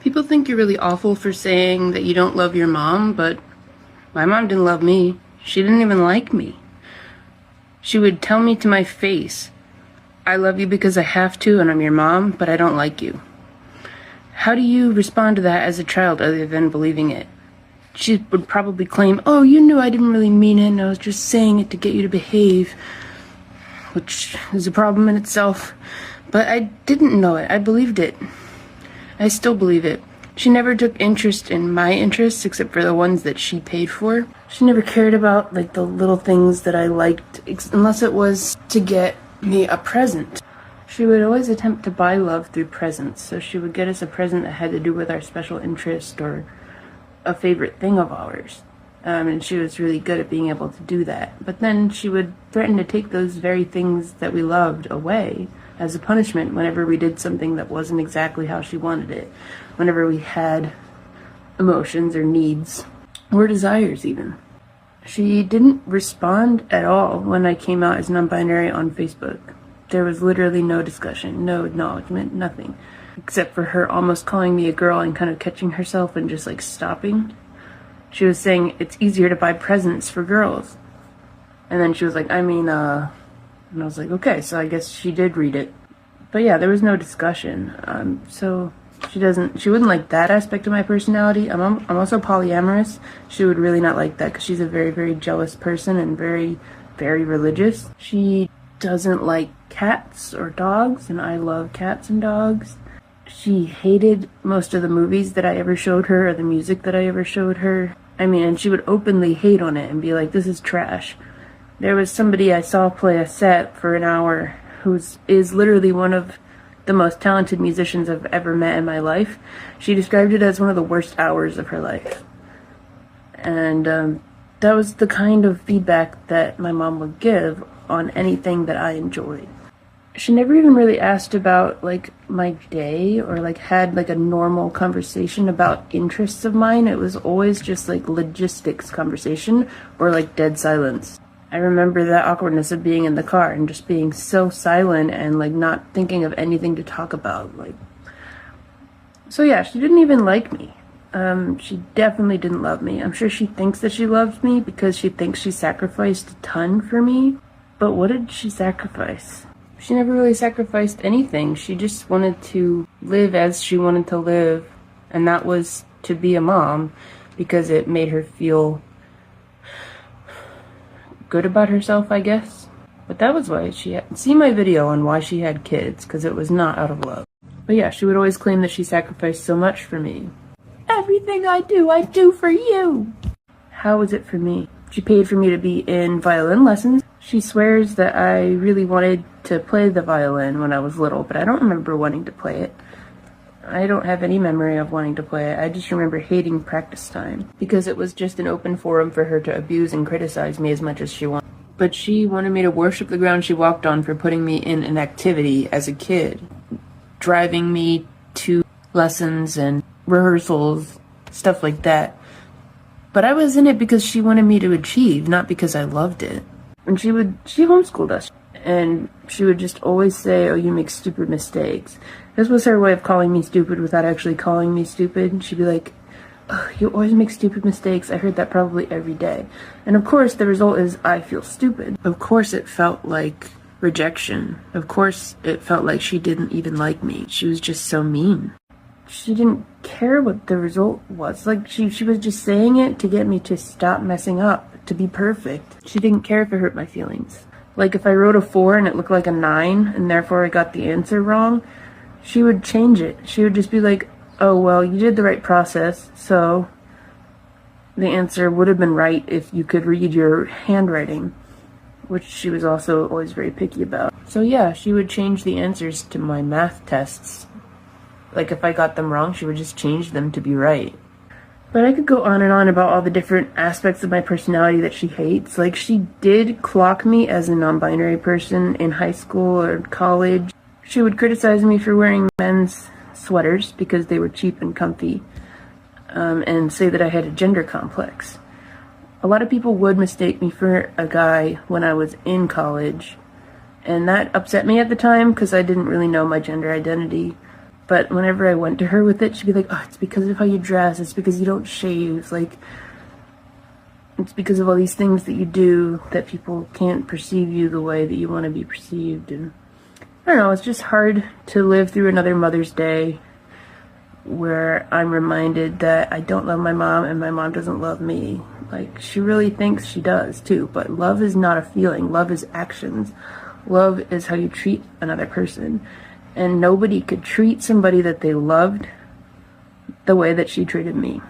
People think you're really awful for saying that you don't love your mom, but my mom didn't love me. She didn't even like me. She would tell me to my face, I love you because I have to and I'm your mom, but I don't like you. How do you respond to that as a child other than believing it? She would probably claim, oh, you knew I didn't really mean it and I was just saying it to get you to behave, which is a problem in itself. But I didn't know it. I believed it. I still believe it. She never took interest in my interests except for the ones that she paid for. She never cared about like the little things that I liked unless it was to get me a present. She would always attempt to buy love through presents. So she would get us a present that had to do with our special interest or a favorite thing of ours. And she was really good at being able to do that. But then she would threaten to take those very things that we loved away as a punishment whenever we did something that wasn't exactly how she wanted it. Whenever we had emotions or needs or desires even. She didn't respond at all when I came out as non-binary on Facebook. There was literally no discussion, no acknowledgement, nothing. Except for her almost calling me a girl and kind of catching herself and just like stopping. She was saying it's easier to buy presents for girls. And then she was like, and I was like, okay, so I guess she did read it. But yeah, there was no discussion. So she wouldn't like that aspect of my personality. I'm also polyamorous. She would really not like that because she's a very, very jealous person and very, very religious. She doesn't like cats or dogs, and I love cats and dogs. She hated most of the movies that I ever showed her or the music that I ever showed her. And she would openly hate on it and be like, this is trash. There was somebody I saw play a set for an hour who is literally one of the most talented musicians I've ever met in my life. She described it as one of the worst hours of her life. And that was the kind of feedback that my mom would give on anything that I enjoyed. She never even really asked about like my day or like had like a normal conversation about interests of mine. It was always just like logistics conversation or like dead silence. I remember that awkwardness of being in the car and just being so silent and like not thinking of anything to talk about. So yeah, she didn't even like me. She definitely didn't love me. I'm sure she thinks that she loves me because she thinks she sacrificed a ton for me. But what did she sacrifice? She never really sacrificed anything. She just wanted to live as she wanted to live. And that was to be a mom because it made her feel good about herself, I guess. But that was why she had... See my video on why she had kids, because it was not out of love. But yeah, she would always claim that she sacrificed so much for me. Everything I do for you. How was it for me? She paid for me to be in violin lessons. She swears that I really wanted to play the violin when I was little, but I don't remember wanting to play it. I don't have any memory of wanting to play it. I just remember hating practice time because it was just an open forum for her to abuse and criticize me as much as she wanted. But she wanted me to worship the ground she walked on for putting me in an activity as a kid, driving me to lessons and rehearsals, stuff like that. But I was in it because she wanted me to achieve, not because I loved it. And she homeschooled us. And she would just always say, oh, you make stupid mistakes. This was her way of calling me stupid without actually calling me stupid. She'd be like, oh, you always make stupid mistakes. I heard that probably every day. And of course, the result is I feel stupid. Of course, it felt like rejection. Of course, it felt like she didn't even like me. She was just so mean. She didn't care what the result was. Like, she was just saying it to get me to stop messing up, to be perfect. She didn't care if it hurt my feelings. Like, if I wrote a 4 and it looked like a 9, and therefore I got the answer wrong, she would change it. She would just be like, oh, well, you did the right process, so the answer would have been right if you could read your handwriting, which she was also always very picky about. So yeah, she would change the answers to my math tests. Like, if I got them wrong, she would just change them to be right. But I could go on and on about all the different aspects of my personality that she hates. Like, she did clock me as a non-binary person in high school or college. She would criticize me for wearing men's sweaters because they were cheap and comfy, and say that I had a gender complex. A lot of people would mistake me for a guy when I was in college, and that upset me at the time because I didn't really know my gender identity. But whenever I went to her with it, she'd be like, oh, it's because of how you dress. It's because you don't shave. Like, it's because of all these things that you do that people can't perceive you the way that you want to be perceived. And I don't know, it's just hard to live through another Mother's Day where I'm reminded that I don't love my mom and my mom doesn't love me. Like, she really thinks she does too, but love is not a feeling. Love is actions. Love is how you treat another person. And nobody could treat somebody that they loved the way that she treated me.